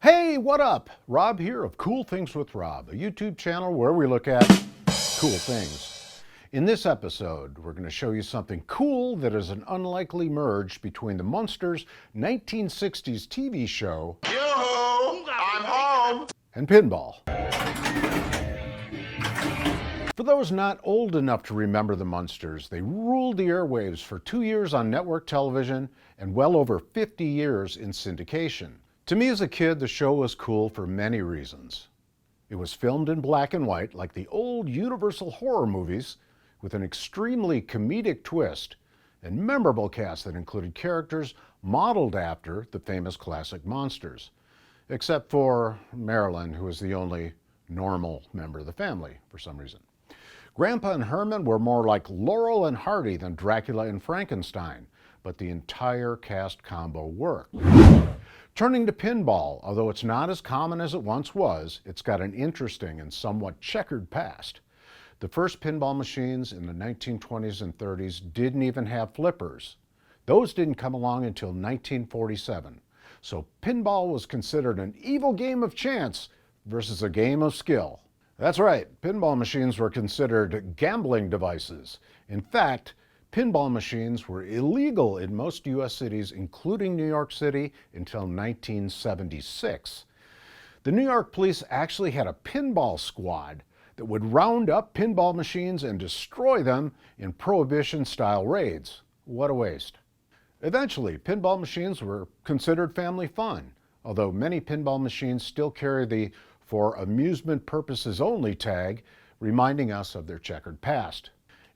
Hey, what up? Rob here of Cool Things with Rob, a YouTube channel where we look at cool things. In this episode, we're going to show you something cool that is an unlikely merge between the Munsters 1960s TV show, Yoo-hoo! I'm home! and pinball. For those not old enough to remember the Munsters, they ruled the airwaves for 2 years on network television and well over 50 years in syndication. To me as a kid, the show was cool for many reasons. It was filmed in black and white like the old Universal horror movies, with an extremely comedic twist and memorable cast that included characters modeled after the famous classic Munsters, except for Marilyn, who was the only normal member of the family for some reason. Grandpa and Herman were more like Laurel and Hardy than Dracula and Frankenstein, but the entire cast combo worked. Turning to pinball, although it's not as common as it once was, it's got an interesting and somewhat checkered past. The first pinball machines in the 1920s and 30s didn't even have flippers. Those didn't come along until 1947. So pinball was considered an evil game of chance versus a game of skill. That's right, pinball machines were considered gambling devices. In fact, pinball machines were illegal in most U.S. cities, including New York City, until 1976. The New York police actually had a pinball squad that would round up pinball machines and destroy them in Prohibition-style raids. What a waste. Eventually, pinball machines were considered family fun, although many pinball machines still carry the "for amusement purposes only" tag, reminding us of their checkered past.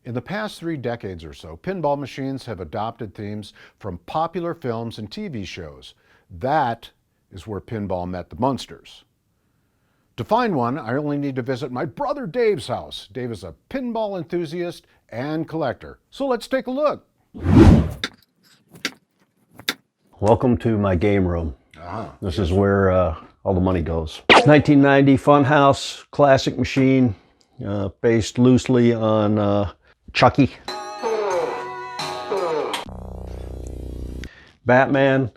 In the past 3 decades or so, pinball machines have adopted themes from popular films and TV shows. That is where pinball met the Munsters. To find one, I only need to visit my brother Dave's house. Dave is a pinball enthusiast and collector. So let's take a look. Welcome to my game room. This is where all the money goes. 1990 Funhouse classic machine, based loosely on Chucky. Batman,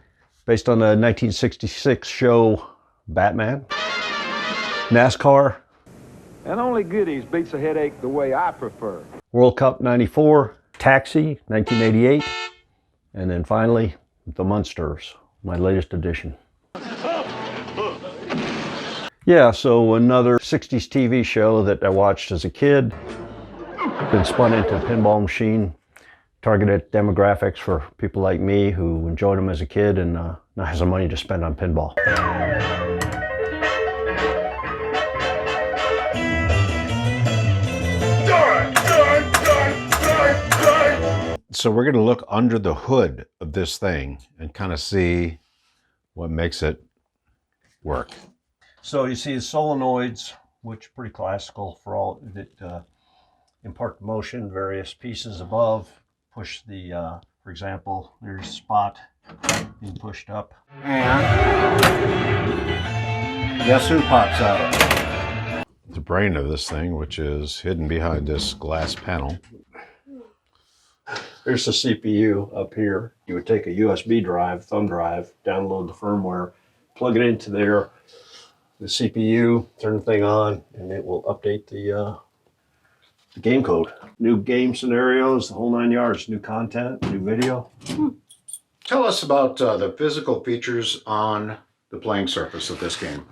based on the 1966 show Batman. NASCAR. And only goodies beats a headache the way I prefer. World Cup 94. Taxi, 1988. And then finally, the Munsters, my latest edition. Yeah, so another 60s TV show that I watched as a kid. Been spun into a pinball machine. Targeted demographics for people like me who enjoyed them as a kid and now has the money to spend on pinball. So we're going to look under the hood of this thing and kind of see what makes it work. So you see the solenoids, which are pretty classical for all that impart motion. Various pieces above push the, for example, there's a spot being pushed up. And guess who pops out? The brain of this thing, which is hidden behind this glass panel. There's the CPU up here. You would take a USB drive, thumb drive, download the firmware, plug it into there, the CPU, turn the thing on, and it will update the game code. New game scenarios, the whole 9 yards, new content, new video. Tell us about the physical features on the playing surface of this game.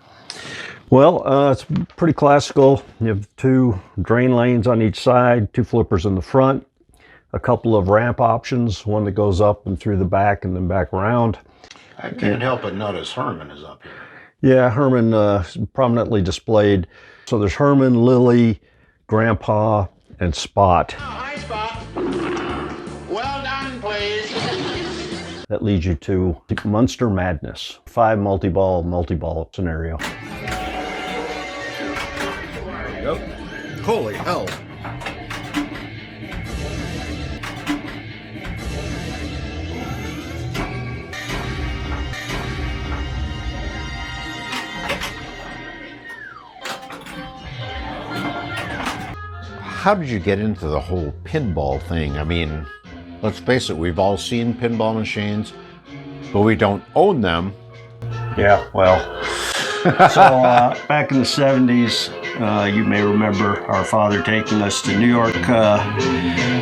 Well, it's pretty classical. You have 2 drain lanes on each side, 2 flippers in the front, a couple of ramp options, one that goes up and through the back and then back around. I can't help but notice Herman is up here. Yeah, Herman is prominently displayed. So there's Herman, Lily, Grandpa, and Spot. Oh, hi, Spot. Well done, please. That leads you to Munster Madness. 5 multi-ball scenario. Yep. Holy hell. How did you get into the whole pinball thing? I mean, Let's face it, we've all seen pinball machines, but we don't own them. Yeah, well, so back in the 70s, you may remember our father taking us to New York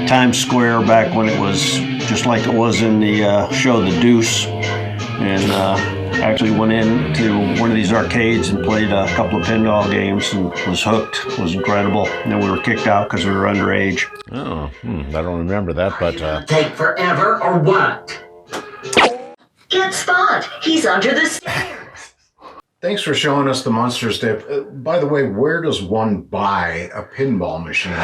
Times Square back when it was just like it was in the show The Deuce, and actually went into one of these arcades and played a couple of pinball games and was hooked. It was incredible. And then we were kicked out because we were underage. Oh, I don't remember that, but... Take forever or what? Get Spot. He's under the stairs. Thanks for showing us the Munsters dip. By the way, where does one buy a pinball machine?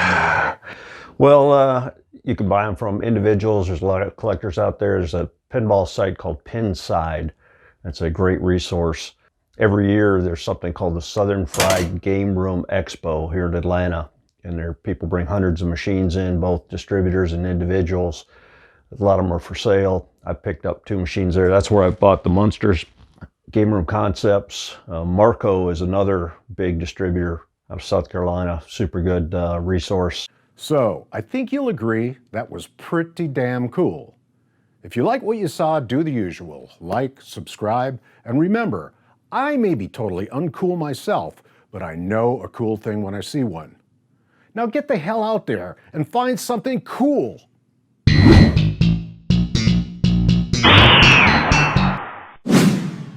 Well, you can buy them from individuals. There's a lot of collectors out there. There's a pinball site called Pinside. That's a great resource. Every year there's something called the Southern Fried Game Room Expo here in Atlanta. And there people bring hundreds of machines in, both distributors and individuals. A lot of them are for sale. I picked up 2 machines there. That's where I bought the Munsters Game Room Concepts. Marco is another big distributor out of South Carolina. Super good resource. So, I think you'll agree that was pretty damn cool. If you like what you saw, do the usual. Like, subscribe, and remember, I may be totally uncool myself, but I know a cool thing when I see one. Now get the hell out there and find something cool.